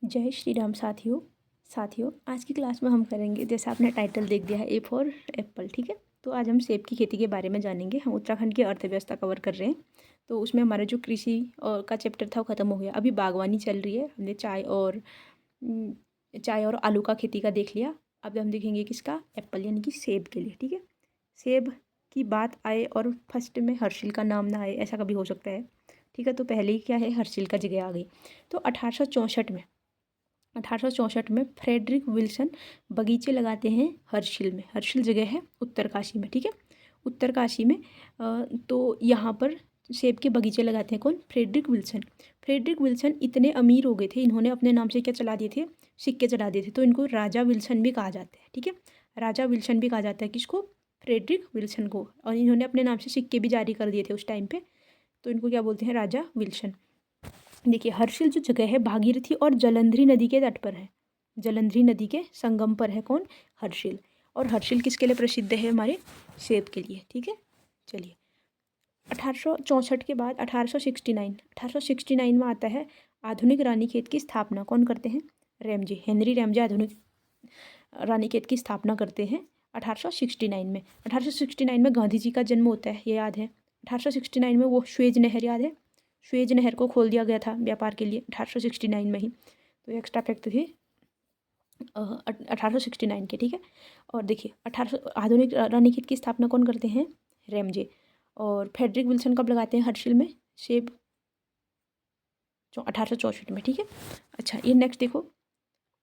जय श्री राम साथियों आज की क्लास में हम करेंगे, जैसे आपने टाइटल देख दिया है, ए फॉर एप्पल। ठीक है, तो आज हम सेब की खेती के बारे में जानेंगे। हम उत्तराखंड की अर्थव्यवस्था कवर कर रहे हैं। तो उसमें हमारा जो कृषि और का चैप्टर था वो ख़त्म हो गया। अभी बागवानी चल रही है। हमने चाय और आलू का खेती का देख लिया। अब हम देखेंगे किसका, एप्पल यानी कि सेब के लिए। ठीक है, सेब की बात आए और फर्स्ट में हर्षिल का नाम ना आए, ऐसा कभी हो सकता है। ठीक है, तो पहले ही क्या है, हर्षिल का जगह आ गई। तो 1864 में फ्रेडरिक विल्सन बगीचे लगाते हैं हर्षिल में। हर्षिल जगह है उत्तरकाशी में। ठीक है, उत्तरकाशी में तो यहाँ पर सेब के बगीचे लगाते हैं कौन, फ्रेडरिक विल्सन। फ्रेडरिक विल्सन इतने अमीर हो गए थे, इन्होंने अपने नाम से क्या चला दिए थे, सिक्के चला दिए थे। तो इनको राजा विल्सन भी कहा जाता है। ठीक है, राजा विल्सन भी कहा जाता है किसको, फ्रेडरिक विल्सन को। और इन्होंने अपने नाम से सिक्के भी जारी कर दिए थे उस टाइम पे। तो इनको क्या बोलते हैं, राजा विल्सन। देखिए, हर्षिल जो जगह है भागीरथी और जलंधरी नदी के तट पर है। जलंधरी नदी के संगम पर है कौन, हर्षिल। और हर्षिल किसके लिए प्रसिद्ध है, हमारे सेब के लिए। ठीक है, चलिए 1864 के बाद 1869 में आता है आधुनिक रानीखेत की स्थापना। कौन करते हैं, रैमजे, हेनरी रैमजे आधुनिक रानीखेत की स्थापना करते हैं 1869 में। 1869 में गांधी जी का जन्म होता है, ये याद है। 1869 में वो स्वेज नहर, याद है, स्वेज नहर को खोल दिया गया था व्यापार के लिए 1869 में ही। तो ये एक्स्ट्रा फैक्ट थे 1869 के। ठीक है, और देखिए 1800 आधुनिक रानीखेत की स्थापना कौन करते हैं, रैमजे। और फ्रेडरिक विल्सन कब लगाते हैं हर्षिल में सेब, 1864 में। ठीक है, अच्छा ये नेक्स्ट देखो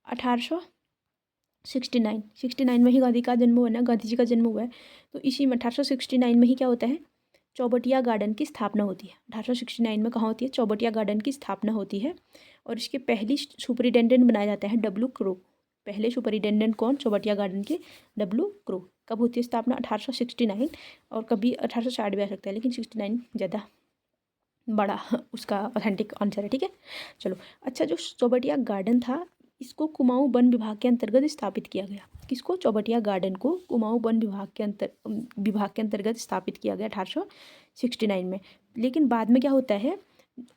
1869 में ही गांधी का जन्म हुआ ना, गांधी जी का जन्म हुआ है। तो इसी में 1869 में ही क्या होता है, चौबटिया गार्डन की स्थापना होती है। 1869 में कहाँ होती है, चौबटिया गार्डन की स्थापना होती है। और इसके पहली सुपरिटेंडेंट बनाया जाता है डब्ल्यू क्रो। पहले सुपरिटेंडेंट कौन, चौबटिया गार्डन के डब्ल्यू क्रो। कब होती है स्थापना, 1869। और कभी 1860 भी आ सकता है, लेकिन 69 ज़्यादा बड़ा उसका ऑथेंटिक आंसर है। ठीक है, चलो अच्छा, जो चौबटिया गार्डन था इसको कुमाऊं वन विभाग के अंतर्गत स्थापित किया गया। किसको, चौबटिया गार्डन को कुमाऊं वन विभाग के अंतर्गत स्थापित किया गया 1869 में। लेकिन बाद में क्या होता है,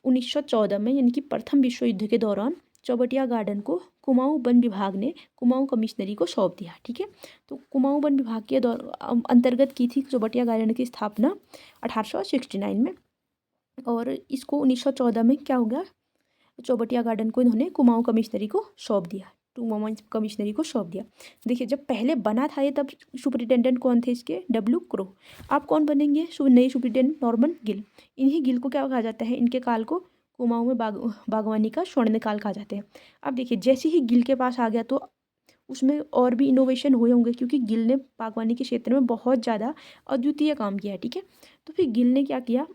1914 में, यानी कि प्रथम विश्व युद्ध के दौरान चौबटिया गार्डन को कुमाऊं वन विभाग ने कुमाऊं कमिश्नरी को सौंप दिया। ठीक है, तो कुमाऊं वन विभाग के अंतर्गत की थी चौबटिया गार्डन की स्थापना 1869 में। और इसको 1914 में क्या हो गया, चौबटिया गार्डन को इन्होंने कुमाऊं कमिश्नरी को सौंप दिया, कुमाऊं कमिश्नरी को सौंप दिया। देखिए, जब पहले बना था ये, तब सुपरिटेंडेंट कौन थे इसके, डब्ल्यू क्रो। आप कौन बनेंगे, नए सुपरिटेंडेंट नॉर्मन गिल। इन्हीं गिल को क्या कहा जाता है, इनके काल को कुमाऊं में बागवानी का स्वर्ण काल कहा जाता है। अब देखिए, जैसे ही गिल के पास आ गया तो उसमें और भी इनोवेशन हुए होंगे, क्योंकि गिल ने बागवानी के क्षेत्र में बहुत ज़्यादा अद्वितीय काम किया है। ठीक है, तो फिर गिल ने क्या किया,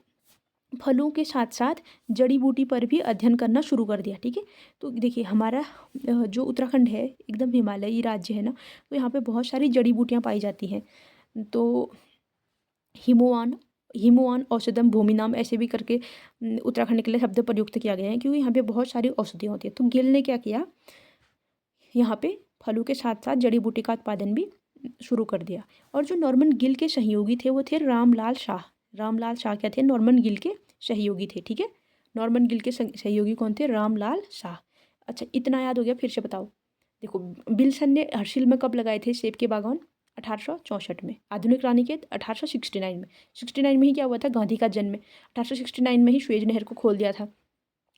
फलों के साथ साथ जड़ी बूटी पर भी अध्ययन करना शुरू कर दिया। ठीक है, तो देखिए हमारा जो उत्तराखंड है एकदम हिमालयी राज्य है ना, तो यहाँ पे बहुत सारी जड़ी बूटियाँ पाई जाती हैं। तो हिमोआन हिमोआन औषधम भूमिनाम ऐसे भी करके उत्तराखंड के लिए शब्द प्रयुक्त किया गया है, क्योंकि यहाँ पे बहुत सारी औषधियाँ होती है। तो गिल ने क्या किया, यहाँ पे फलों के साथ साथ जड़ी बूटी का उत्पादन भी शुरू कर दिया। और जो नॉर्मन गिल के सहयोगी थे वो थे रामलाल शाह। रामलाल शाह क्या थे, नॉर्मन गिल के सहयोगी थे। ठीक है, नॉर्मन गिल के सहयोगी कौन थे, रामलाल शाह। अच्छा, इतना याद हो गया, फिर से बताओ। देखो, विल्सन ने हर्षिल में कब लगाए थे सेब के बागान, 1864 में। आधुनिक रानीखेत 1869 में। 69 में ही क्या हुआ था, गांधी का जन्म। 1869 में ही स्वेज नहर को खोल दिया था।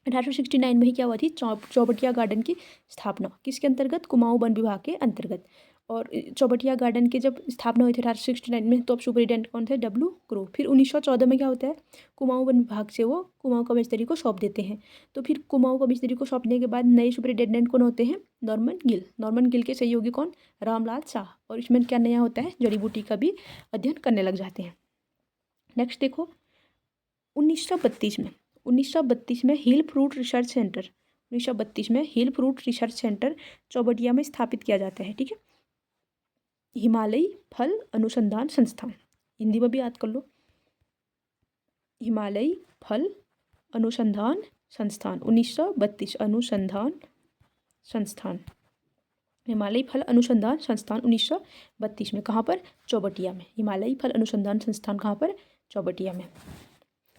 1869 में ही क्या हुआ थी, चौबटिया गार्डन की स्थापना, किसके अंतर्गत, कुमाऊं वन विभाग के अंतर्गत। और चौबटिया गार्डन के जब स्थापना हुई थी 1869 में, तो अब सुपरिटेंडेंट कौन थे, डब्ल्यू क्रो। फिर 1914 में क्या होता है, कुमाऊं वन विभाग से वो कुमाऊं कमिश्नरी को सौंप देते हैं। तो फिर कुमाऊं कमिश्नरी को सौंपने के बाद नए सुपरिटेंडेंट कौन होते हैं, नॉर्मन गिल। नॉर्मन गिल के सहयोगी कौन, रामलाल शाह। और इसमें क्या नया होता है, जड़ी बूटी का भी अध्ययन करने लग जाते हैं। नेक्स्ट देखो 1932 में हिल फ्रूट रिसर्च सेंटर, 1932 में हिल फ्रूट रिसर्च सेंटर चौबटिया में स्थापित किया जाता है। ठीक है, हिमालयी फल अनुसंधान संस्थान, हिंदी में भी याद कर लो, हिमालयी फल अनुसंधान संस्थान 1932, अनुसंधान संस्थान, हिमालयी फल अनुसंधान संस्थान 1932 में। कहाँ पर, चौबटिया में। हिमालयी फल अनुसंधान संस्थान कहाँ पर, चौबटिया में।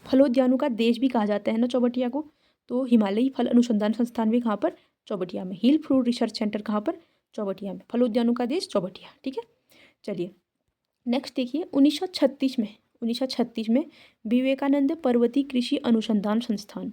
फलोद्यानों का देश भी कहा जाता है ना चौबटिया को, तो हिमालयी फल अनुसंधान संस्थान भी कहाँ पर, चौबटिया में। हिल फ्रूट रिसर्च सेंटर कहाँ पर? चौबटिया में। फल उद्यानों का देश चौबटिया, ठीक है। चलिए नेक्स्ट देखिए 1936 में विवेकानंद पर्वतीय कृषि अनुसंधान संस्थान,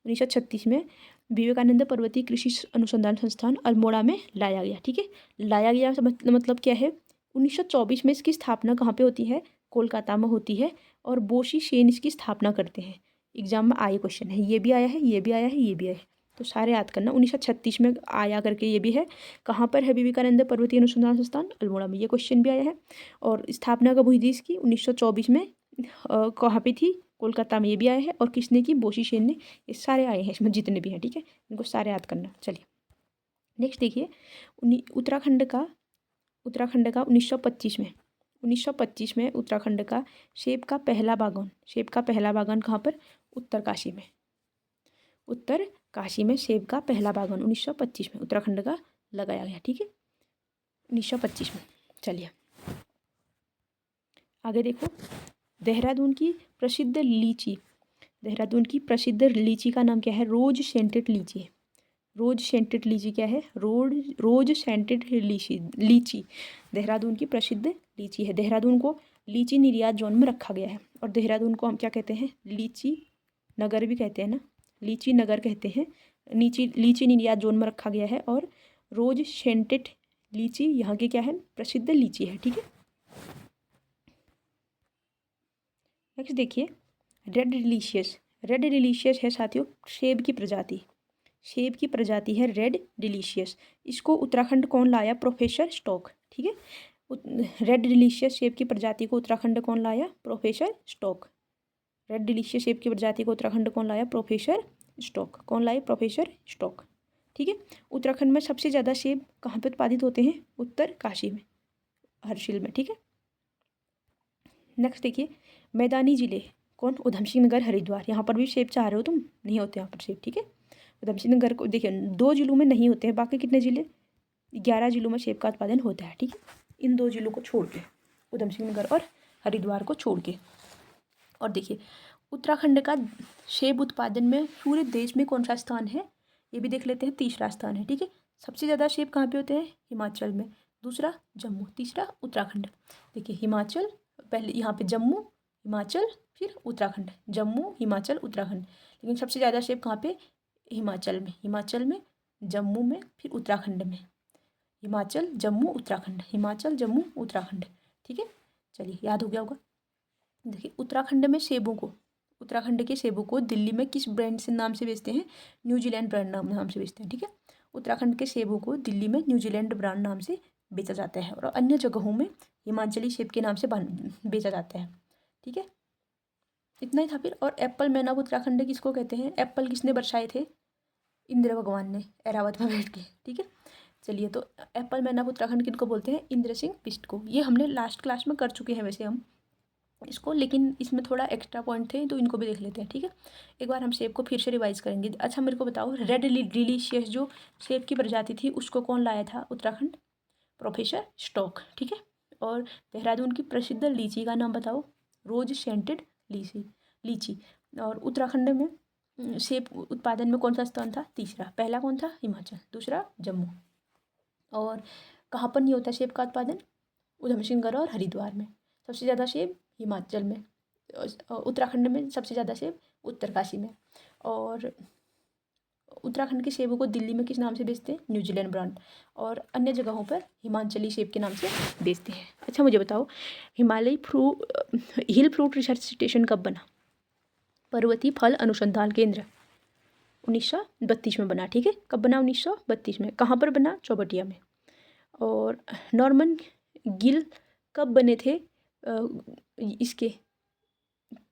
1936 में विवेकानंद पर्वतीय कृषि अनुसंधान संस्थान अल्मोड़ा में लाया गया, ठीक है। लाया गया मतलब क्या है? 1924 में इसकी स्थापना कहाँ पे होती है? कोलकाता में होती है और बोशी सेन इसकी स्थापना करते हैं। एग्जाम में आए क्वेश्चन है, ये भी आया है, ये भी आया है, ये भी आया है, तो सारे याद करना। 1936 में आया करके ये भी है। कहाँ पर है विवेकानंद पर्वतीय अनुसंधान संस्थान? अल्मोड़ा में। ये क्वेश्चन भी आया है। और स्थापना कब हुई थी इसकी? 1924 में। कहाँ पे थी? कोलकाता में। ये भी आया है। और किसने की? बोशी सेन ने। ये सारे आए हैं इसमें जितने भी हैं, ठीक है। इनको सारे याद करना। चलिए नेक्स्ट देखिए उत्तराखंड का 1925 में उत्तराखंड का सेब का पहला बागान कहाँ पर? उत्तरकाशी में। उत्तरकाशी में सेब का पहला बागान 1925 में उत्तराखंड का लगाया गया, ठीक है, 1925 में। चलिए आगे देखो, देहरादून की प्रसिद्ध लीची का नाम क्या है? रोज सेंटेड लीची है। रोज सेंटेड लीची क्या है? रोज सेंटेड लीची देहरादून की प्रसिद्ध लीची है। देहरादून को लीची निर्यात जोन में रखा गया है। और देहरादून को हम क्या कहते हैं? लीची नगर भी कहते हैं ना, लीची नगर कहते हैं। लीची निर्यात जोन में रखा गया है। और रोज सेंटेड लीची यहाँ की क्या है? प्रसिद्ध लीची है, ठीक है। नेक्स्ट देखिए रेड डिलीशियस है साथियों सेब की प्रजाति है रेड डिलीशियस। इसको उत्तराखंड कौन लाया? प्रोफेसर स्टॉक, ठीक है। रेड डिलीशियस सेब की प्रजाति को उत्तराखंड कौन लाया? Professor stock. रेड डिलीशियस सेब की प्रजाति को उत्तराखंड कौन लाया? Professor stock. कौन लाए? प्रोफेसर स्टॉक, ठीक है। उत्तराखंड में सबसे ज़्यादा सेब कहाँ पे उत्पादित होते हैं? उत्तरकाशी में, हर्षिल में, ठीक है। नेक्स्ट देखिए मैदानी जिले कौन? उधम सिंह नगर, हरिद्वार। यहाँ पर भी सेब चाह रहे हो तुम? नहीं होते यहाँ पर सेब, ठीक है। उधम सिंह नगर को देखिए 2 जिलों में नहीं होते हैं, बाकी कितने जिले? 11 जिलों में सेब का उत्पादन होता है, ठीक है। इन 2 जिलों को छोड़ के, उधम सिंह नगर और हरिद्वार को छोड़ के। और देखिए उत्तराखंड का सेब उत्पादन में पूरे देश में कौन सा स्थान है? ये भी देख लेते हैं। तीसरा स्थान है, ठीक है। सबसे ज़्यादा सेब कहाँ पे होते हैं? हिमाचल में। दूसरा जम्मू, तीसरा उत्तराखंड। देखिए हिमाचल पहले, यहाँ पे जम्मू, हिमाचल, फिर उत्तराखंड। जम्मू, हिमाचल, उत्तराखंड। लेकिन सबसे ज़्यादा सेब कहाँ पे? हिमाचल में, जम्मू में, फिर उत्तराखंड में। हिमाचल, जम्मू, उत्तराखंड, ठीक है। चलिए याद हो गया होगा। देखिए उत्तराखंड के सेबों को दिल्ली में किस ब्रांड से नाम से बेचते हैं? न्यूजीलैंड ब्रांड नाम से बेचते हैं, ठीक है। उत्तराखंड के सेबों को दिल्ली में न्यूजीलैंड ब्रांड नाम से बेचा जाता है। और अन्य जगहों में हिमाचली सेब के नाम से बेचा जाता है, ठीक है। इतना ही था फिर। और एप्पल मैन ऑफ उत्तराखंड किसको कहते हैं? एप्पल किसने बरसाए थे? इंद्र भगवान ने एरावत में बैठ के, ठीक है। चलिए तो एप्पल मैन ऑफ उत्तराखंड किनको बोलते हैं? इंद्र सिंह बिष्ट को। ये हमने लास्ट क्लास में कर चुके हैं वैसे हम इसको, लेकिन इसमें थोड़ा एक्स्ट्रा पॉइंट थे तो इनको भी देख लेते हैं, ठीक है। एक बार हम सेब को फिर से रिवाइज करेंगे। अच्छा मेरे को बताओ, रेड डिलीशियस जो सेब की प्रजाति थी उसको कौन लाया था उत्तराखंड? प्रोफेसर स्टॉक, ठीक है। और देहरादून की प्रसिद्ध लीची का नाम बताओ? रोज सेंटेड लीची। और उत्तराखंड में सेब उत्पादन में कौन सा स्थान था? तीसरा। पहला कौन था? हिमाचल, दूसरा जम्मू। और कहाँ पर नहीं होता सेब का उत्पादन? उधम सिंह नगर और हरिद्वार में। सबसे ज़्यादा सेब हिमाचल में। उत्तराखंड में सबसे ज़्यादा सेब उत्तरकाशी में। और उत्तराखंड के सेबों को दिल्ली में किस नाम से बेचते हैं? New Zealand brand. और अन्य जगहों पर हिमाचली सेब के नाम से बेचते हैं। अच्छा मुझे बताओ हिल फ्रूट रिसर्च स्टेशन कब बना? पर्वतीय फल अनुसंधान केंद्र 1932 में बना, ठीक है। कब बना? 1932 में। कहाँ पर बना? चौबटिया में। और नॉर्मन गिल कब बने थे? इसके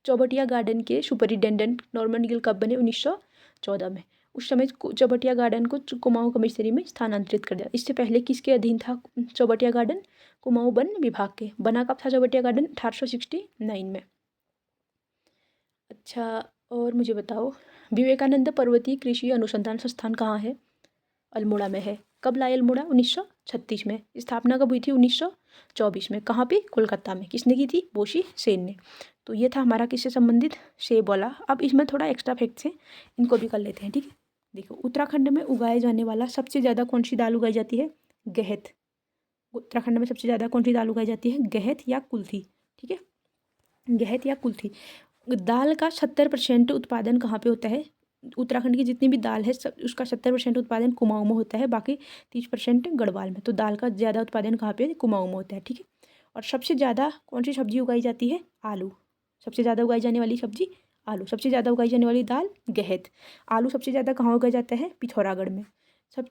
चौबटिया गार्डन के सुपरिटेंडेंट नॉर्मन गिल कब बने? 1914 में। उस समय चौबटिया गार्डन को कुमाऊं कमिश्नरी में स्थानांतरित कर दिया। इससे पहले किसके अधीन था चौबटिया गार्डन? कुमाऊं वन विभाग के। बना कब था चौबटिया गार्डन? 1869 में। अच्छा और मुझे बताओ विवेकानंद पर्वतीय कृषि अनुसंधान संस्थान कहाँ है? अल्मोड़ा में है। कब लाए अल्मोड़ा? 1936 में। स्थापना कब हुई थी? 1924 में। कहाँ पे? कोलकाता में। किसने की थी? बोशी सेन ने। तो ये था हमारा किससे संबंधित? सेब वाला। अब इसमें थोड़ा एक्स्ट्रा फैक्ट्स हैं, इनको भी कर लेते हैं, ठीक है। देखो उत्तराखंड में उगाए जाने वाला सबसे ज़्यादा कौन सी दाल उगाई जाती है? गहत। उत्तराखंड में सबसे ज़्यादा कौन सी दाल उगाई जाती है? गहत या कुल्थी। ठीक है, गहत या कुल्थी। दाल का 70% उत्पादन कहाँ पे होता है? उत्तराखंड की जितनी भी दाल है सब उसका 70% उत्पादन कुमाऊं में होता है, बाकी 30% गढ़वाल में। तो दाल का ज़्यादा उत्पादन कहाँ पे? कुमाऊं में होता है। ठीक है, और सबसे ज़्यादा कौन सी सब्जी उगाई जाती है? आलू। सबसे ज़्यादा उगाई जाने वाली सब्जी आलू। सबसे ज़्यादा उगाई जाने वाली दाल गहत। आलू सबसे ज़्यादा कहाँ उगाया जाता है? पिथौरागढ़ में। सब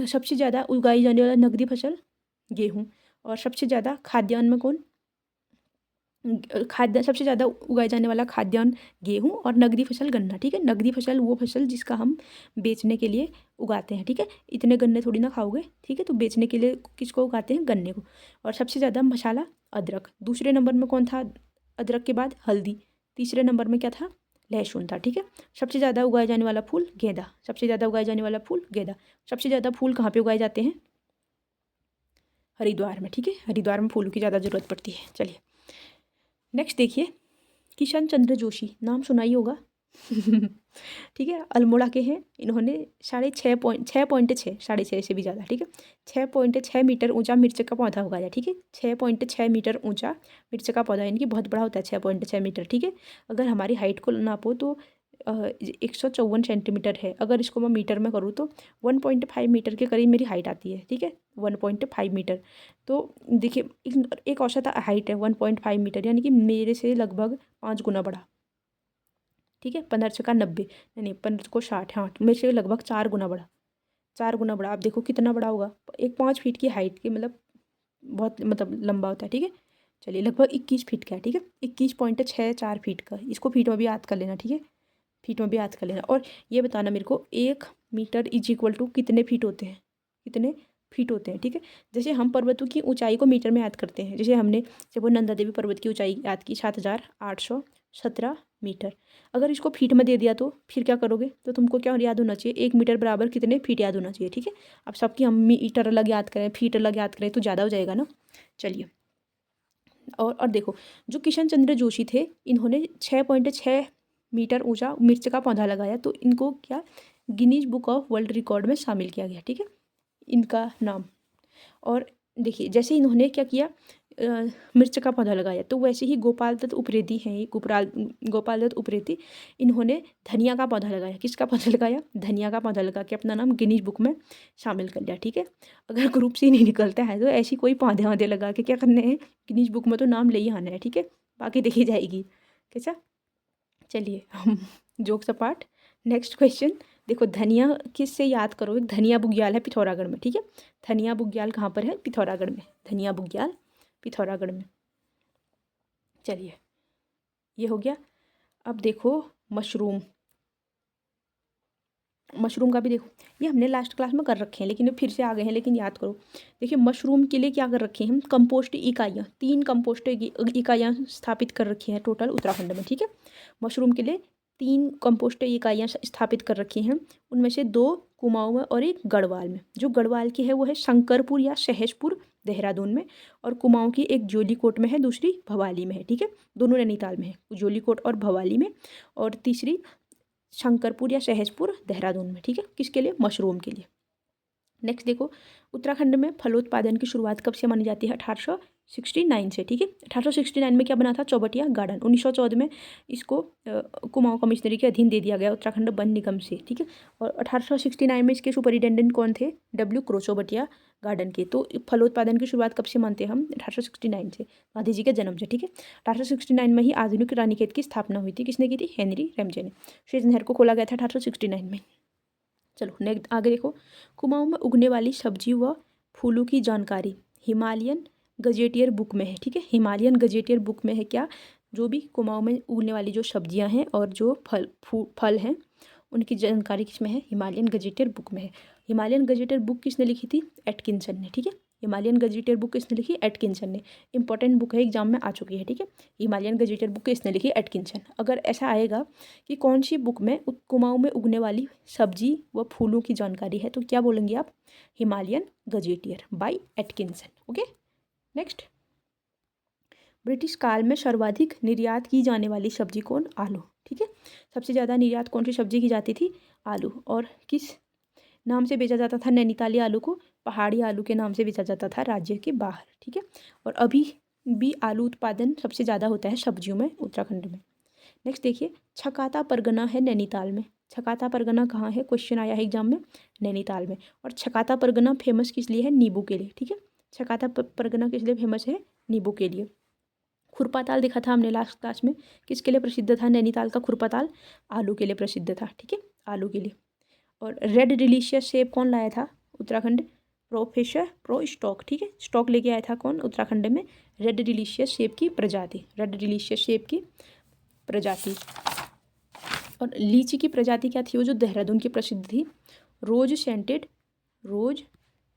सबसे ज़्यादा उगाई जाने वाला नगदी फसल गेहूँ। और सबसे ज़्यादा खाद्यान्न में कौन? खाद्य सबसे ज़्यादा उगाए जाने वाला खाद्यान्न गेहूँ और नगदी फसल गन्ना। ठीक है, नगदी फसल वो फसल जिसका हम बेचने के लिए उगाते हैं। ठीक है, इतने गन्ने थोड़ी ना खाओगे। ठीक है, तो बेचने के लिए किसको उगाते हैं? गन्ने को। और सबसे ज़्यादा मसाला अदरक। दूसरे नंबर में कौन था? अदरक के बाद हल्दी। तीसरे नंबर में क्या था? लहसुन था। ठीक है, सबसे ज़्यादा उगाया जाने वाला फूल गेंदा। सबसे ज़्यादा उगाया जाने वाला फूल गेंदा। सबसे ज़्यादा फूल कहाँ पे उगाए जाते हैं? हरिद्वार में। ठीक है, हरिद्वार में फूलों की ज़्यादा ज़रूरत पड़ती है। चलिए नेक्स्ट देखिए, किशन चंद्र जोशी, नाम सुना ही होगा। ठीक है, अल्मोड़ा के हैं। इन्होंने 6.6 साढ़े छः से भी ज़्यादा। ठीक है, 6.6 मीटर ऊंचा मिर्च का पौधा उगाया। ठीक है, 6.6 मीटर ऊंचा मिर्च का पौधा, यानी कि बहुत बड़ा होता है 6.6 मीटर। ठीक है, अगर हमारी हाइट को नापो तो 154 सेंटीमीटर है। अगर इसको मैं मीटर में करूँ तो 1.5 मीटर के करीब मेरी हाइट आती है। ठीक है, 1.5 मीटर। तो देखिए एक औसत हाइट है 1.5 मीटर, यानी कि मेरे से लगभग 5 गुना बड़ा। ठीक है, 15 छक्का 90, नहीं 15 को 60, हाँ मेरे से लगभग 4 गुना बड़ा। 4 गुना बड़ा। आप देखो कितना बड़ा होगा। एक 5 फीट की हाइट के मतलब बहुत मतलब लंबा होता है। ठीक है, चलिए लगभग 21 फीट का है। ठीक है, 21.64 फीट का। इसको फीट में भी याद कर लेना। ठीक है, फीट में भी याद कर लेना। और ये बताना मेरे को 1 मीटर इज इक्वल टू कितने फीट होते हैं? कितने फीट होते हैं? ठीक है, जैसे हम पर्वतों की ऊंचाई को मीटर में याद करते हैं। जैसे हमने जब वो नंदा देवी पर्वत की ऊंचाई याद की 7,817 मीटर। अगर इसको फीट में दे दिया तो फिर क्या करोगे? तो तुमको क्या याद होना चाहिए? 1 मीटर बराबर कितने फीट याद होना चाहिए। ठीक है, अब सबकी हम मीटर अलग याद करें, फीट अलग याद करें तो ज़्यादा हो जाएगा ना। चलिए और देखो, जो किशन चंद्र जोशी थे इन्होंने 6.6 मीटर ऊंचा मिर्च का पौधा लगाया, तो इनको क्या Guinness book of world record में शामिल किया गया। ठीक है, इनका नाम। और देखिए जैसे इन्होंने क्या किया, मिर्च का पौधा लगाया, तो वैसे ही गोपाल दत्त उप्रेती हैं, ये गोपाल दत्त उप्रेती, इन्होंने धनिया का पौधा लगाया। किसका पौधा लगाया? धनिया का पौधा लगा के अपना नाम गिनीज बुक में शामिल कर लिया। ठीक है, अगर ग्रुप से नहीं निकलता है तो ऐसी कोई पौधे वौधे लगा के क्या करने हैं? गिनीज बुक में तो नाम ले ही आना है। ठीक है, बाकी देखी जाएगी। कैसा? चलिए हम जोक्स अपार्ट, नेक्स्ट क्वेश्चन। देखो धनिया किससे याद करो? एक धनिया बुग्याल है पिथौरागढ़ में। ठीक है, धनिया बुग्याल कहाँ पर है? पिथौरागढ़ में। धनिया बुग्याल पिथौरागढ़ में। चलिए ये हो गया। अब देखो मशरूम, मशरूम का भी देखो, ये हमने लास्ट क्लास में कर रखे हैं लेकिन फिर से आ गए हैं, लेकिन याद करो। देखिए मशरूम के लिए क्या कर रखे हैं हम? कंपोस्ट इकाइयाँ, 3 कंपोस्ट इकाइयाँ स्थापित कर रखी हैं टोटल उत्तराखंड में। ठीक है, मशरूम के लिए 3 कंपोस्ट इकाइयाँ स्थापित कर रखी हैं। उनमें से 2 कुमाऊं में और एक गढ़वाल में। जो गढ़वाल की है वो है शंकरपुर या सहजपुर देहरादून में, और कुमाऊं की एक जोलीकोट में है, दूसरी भवाली में है। ठीक है, दोनों नैनीताल में है, जोलीकोट और भवाली में, और तीसरी शंकरपुर या सहजपुर देहरादून में। ठीक है, किसके लिए? मशरूम के लिए। नेक्स्ट देखो, उत्तराखंड में फलोत्पादन की शुरुआत कब से मानी जाती है? 1869 से। ठीक है, 1869 में क्या बना था? चौबटिया गार्डन। 1914 में इसको कुमाऊं कमिश्नरी के अधीन दे दिया गया उत्तराखंड वन निगम से। ठीक है, और 1869 में इसके सुपरिटेंडेंट कौन थे? डब्ल्यू क्रो, चौबटिया गार्डन के। तो फलोत्पादन की शुरुआत कब से मानते हैं हम? 1869 से, गांधी जी के जन्म से। ठीक है, 1869 में ही आधुनिक रानीखेत की स्थापना हुई थी। किसने की थी? हेनरी रेमजे ने। शेष नहर को खोला गया था 1869 में। चलो नेक्स्ट आगे देखो, कुमाऊं में उगने वाली सब्जी व फूलों की जानकारी हिमालयन गजेटियर बुक में है। ठीक है, हिमालयन गजेटियर बुक में है क्या? जो भी कुमाऊं में उगने वाली जो सब्जियां हैं और जो फल हैं उनकी जानकारी किस में है? हिमालयन गजेटियर बुक में है। हिमालयन गजेटियर बुक किसने लिखी थी? एटकिंसन ने। ठीक है, हिमालयन गजेटियर बुक किसने लिखी? एटकिंसन ने। इंपॉर्टेंट बुक है, एग्जाम में आ चुकी है। ठीक है, हिमालयन गजेटियर बुक किसने लिखी? एटकिंसन। अगर ऐसा आएगा कि कौन सी बुक में कुमाऊं में उगने वाली सब्जी व फूलों की जानकारी है, तो क्या बोलेंगे आप? Himalayan gazetteer by Atkinson. Okay, next, British काल में सर्वाधिक निर्यात की जाने वाली सब्जी कौन? आलू। ठीक है। सबसे ज़्यादा निर्यात कौन सी सब्जी की जाती थी? आलू। और किस नाम से बेचा जाता था नैनीताली आलू को? पहाड़ी आलू के नाम से बेचा जाता था राज्य के बाहर, ठीक है। और अभी भी आलू उत्पादन सबसे ज़्यादा होता है सब्जियों में उत्तराखंड में। नेक्स्ट देखिए, छकाता परगना है नैनीताल में। छकाता परगना कहाँ है? क्वेश्चन आया है एग्जाम में, नैनीताल में। और छकाता परगना फेमस किस लिए है? नींबू के लिए, ठीक है। छकाता परगना किस लिए फेमस है? नींबू के लिए। खुरपाताल देखा था हमने लास्ट क्लास में, किसके लिए प्रसिद्ध था नैनीताल का खुरपाताल? आलू के लिए प्रसिद्ध था, ठीक है, आलू के लिए। और रेड डिलीशियस सेब कौन लाया था उत्तराखंड? प्रोफेसर प्रो स्टॉक, ठीक है। स्टॉक लेके आया था कौन उत्तराखंड में? रेड डिलीशियस सेब की प्रजाति, रेड डिलीशियस सेब की प्रजाति। और लीची की प्रजाति क्या थी वो जो देहरादून की प्रसिद्ध थी? रोज सेंटेड, रोज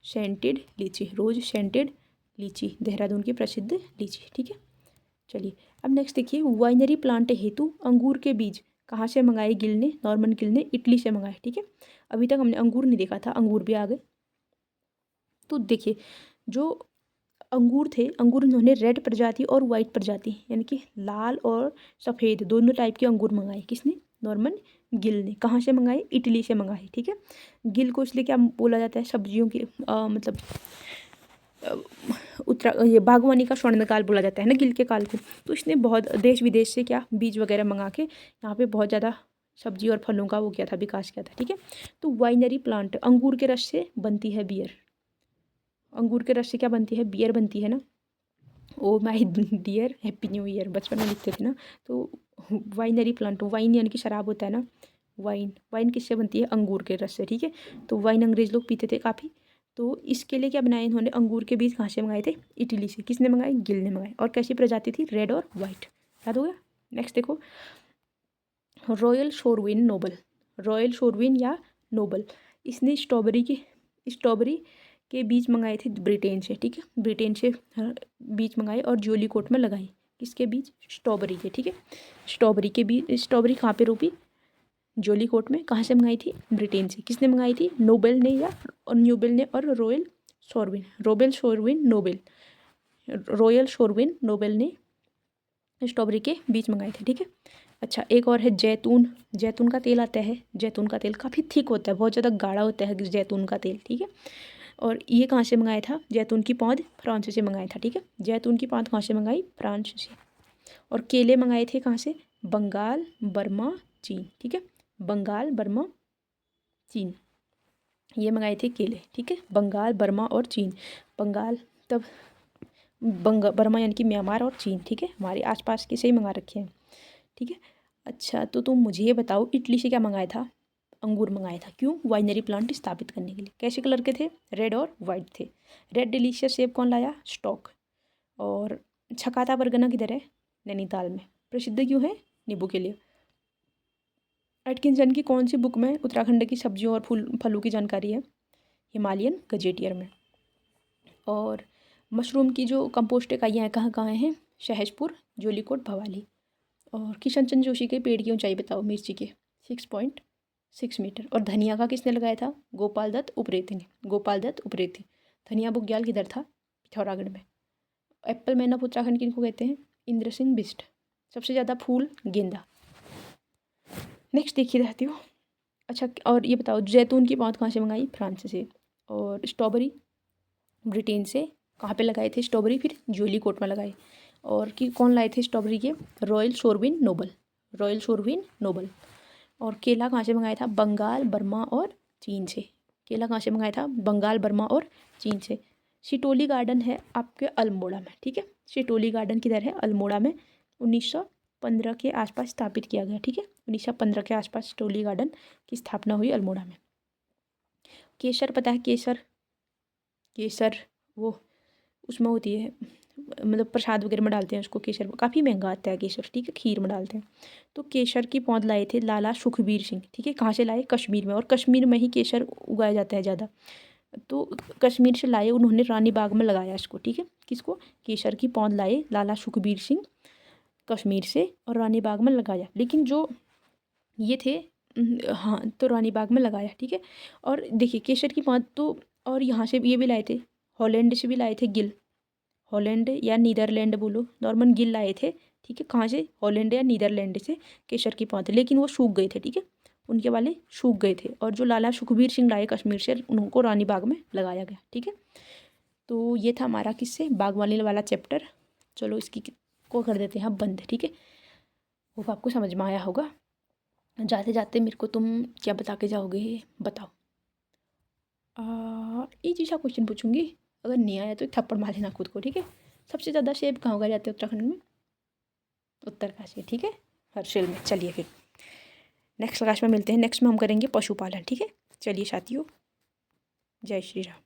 सेंटेड लीची, रोज सेंटेड लीची, देहरादून की प्रसिद्ध लीची, ठीक है। चलिए अब नेक्स्ट देखिए, वाइनरी प्लांट हेतु अंगूर के बीज कहाँ से मंगाए गिल ने? नॉर्मन गिल ने इटली से मंगाए, ठीक है। अभी तक हमने अंगूर नहीं देखा था, अंगूर भी आ गए। तो देखिए जो अंगूर थे, अंगूर उन्होंने रेड प्रजाति और वाइट प्रजाति यानी कि लाल और सफ़ेद दोनों टाइप के अंगूर मंगाए। किसने? नॉर्मन गिल ने। कहाँ से मंगाए? इटली से मंगाए, ठीक है। गिल को इसलिए क्या बोला जाता है? सब्जियों के मतलब ये बागवानी का स्वर्णकाल बोला जाता है ना गिल के काल को। तो इसने बहुत देश विदेश से क्या बीज वगैरह मंगा के यहाँ पे बहुत ज़्यादा सब्जी और फलों का वो किया था, विकास किया था, ठीक है। तो वाइनरी प्लांट, अंगूर के रस से बनती है बियर। अंगूर के रस से क्या बनती है? बियर बनती है ना। Oh my dear happy new year बचपन में लिखते थे ना। तो वाइनरी प्लांट, वाइन यानी कि शराब होता है ना, वाइन, वाइन किससे बनती है? अंगूर के रस से, ठीक है। तो वाइन अंग्रेज लोग पीते थे काफ़ी। तो इसके लिए क्या बनाए इन्होंने? अंगूर के बीज कहाँ से मंगाए थे? इटली से। किसने मंगाए? गिल ने मंगाए। और कैसी प्रजाति थी? रेड और वाइट। याद हो गया। नेक्स्ट देखो, रॉयल शोरविन नोबल, रॉयल शोरविन या नोबल, इसने स्ट्रॉबेरी के बीज मंगाए थे ब्रिटेन से, ठीक है। ब्रिटेन से बीज मंगाए और जोली कोट में लगाए। किसके बीज? स्ट्रॉबेरी के, ठीक है। स्ट्रॉबेरी के बीज, स्ट्रॉबेरी कहाँ पे रोपी? जोली कोट में। कहाँ से मंगाई थी? ब्रिटेन से। किसने मंगाई थी? नोबेल ने या न्यूबेल ने और रॉयल शोरविन, रोबेल शोरविन नोबेल, रॉयल शोरविन नोबेल ने स्ट्रॉबेरी के बीज मंगाए थे, ठीक है। अच्छा एक और है जैतून, जैतून का तेल आता है, जैतून का तेल काफ़ी थिक होता है, बहुत ज़्यादा गाढ़ा होता है जैतून का तेल, ठीक है। और ये कहाँ से मंगाया था? जैतून की पौध फ्रांस से मंगाया था, ठीक है। जैतून की पौध कहाँ से मंगाई? फ्रांस से। और केले मंगाए थे कहाँ से? बंगाल, बर्मा, चीन, ठीक है। बंगाल, बर्मा, चीन, ये मंगाए थे केले, ठीक है। बंगाल, बर्मा और चीन। बंगाल तब बर्मा यानी कि म्यांमार और चीन, ठीक है, हमारे आसपास के से ही मंगा रखे हैं, ठीक है। अच्छा तो तुम मुझे ये बताओ, इटली से क्या मंगाया था? अंगूर मंगाया था। क्यों? वाइनरी प्लांट स्थापित करने के लिए। कैसे कलर के थे? रेड और वाइट थे। रेड डिलीशियस सेब कौन लाया? स्टॉक। और छकाता परगना किधर है? नैनीताल में। प्रसिद्ध क्यों है? नींबू के लिए। एटकिंसन की कौन सी बुक में उत्तराखंड की सब्जियों और फलों की जानकारी है? हिमालयन गजेटियर में। और मशरूम की जो कंपोस्ट इकाइयाँ हैं कहाँ कहाँ हैं? सहजपुर, जोलीकोट, भवाली। और किशन चंद्र जोशी के पेड़ की ऊंचाई बताओ मिर्ची के? 6.6 मीटर। और धनिया का किसने लगाया था? गोपाल दत्त उप्रेती ने, गोपाल दत्त उप्रेती। धनिया बुग्याल किधर था? पिथौरागढ़ में। एप्पल मैन ऑफ उत्तराखंड किनको कहते हैं? इंद्र सिंह बिष्ट। सबसे ज़्यादा फूल गेंदा। नेक्स्ट देखिए रहती हो। अच्छा और ये बताओ, जैतून की पौध कहाँ से मंगाई? फ्रांस से। और स्ट्रॉबेरी ब्रिटेन से। कहाँ पे लगाए थे स्ट्रॉबेरी? फिर जोली कोट में लगाए। और कि कौन लाए थे स्ट्रॉबेरी के? रॉयल शोरविन नोबल, रॉयल शोरविन नोबल। और केला कहाँ से मंगाया था? बंगाल, बर्मा और चीन से। केला कहाँ से मंगाया था? बंगाल, बर्मा और चीन से। सिटोली गार्डन है आपके अल्मोड़ा में, ठीक है। सिटोली गार्डन किधर है? अल्मोड़ा में। 1915 के आसपास स्थापित किया गया, ठीक है। 1915 के आसपास सिटोली गार्डन की स्थापना हुई अल्मोड़ा में। केसर पता है? केसर, केसर वो उसमें होती है, मतलब प्रसाद वगैरह में डालते हैं उसको, केसर काफ़ी महंगा आता है केसर, ठीक है, खीर में डालते हैं। तो केसर की पौध लाए थे लाला सुखबीर सिंह, ठीक है। कहाँ से लाए? कश्मीर में। और कश्मीर में ही केसर उगाया जाता है ज़्यादा। तो कश्मीर से लाए उन्होंने, रानी बाग में लगाया इसको, ठीक है। किसको? केसर की पौध लाए लाला सुखबीर सिंह कश्मीर से और रानी बाग में लगाया। लेकिन जो ये थे हाँ तो रानी बाग में लगाया, ठीक है। और देखिए केसर की पौध तो, और यहाँ से ये भी लाए थे, हॉलैंड से भी लाए थे गिल, हॉलैंड या नीदरलैंड बोलो, नॉर्मन गिल लाए थे ठीक है। कहाँ से? हॉलैंड या नीदरलैंड से केसर के पौधे, लेकिन वो सूख गए थे, ठीक है, उनके वाले सूख गए थे। और जो लाला सुखबीर सिंह लाए कश्मीर से, उनको रानी बाग में लगाया गया, ठीक है। तो ये था हमारा किससे बागवानी वाला चैप्टर। चलो इसकी को कर देते हैं अब बंद, ठीक है। वो आपको समझ में आया होगा। जाते जाते मेरे को तुम क्या बता के जाओगे, बताओ। ये सा क्वेश्चन पूछूंगी, अगर नहीं आया तो थप्पड़ मार लेना खुद को, ठीक है। सबसे ज़्यादा सेब कहाँ उगाए जाते हैं उत्तराखंड में? उत्तरकाशी, ठीक है, हर्षिल में। चलिए फिर नेक्स्ट क्लास में मिलते हैं। नेक्स्ट में हम करेंगे पशुपालन, ठीक है। चलिए साथियों, जय श्री राम।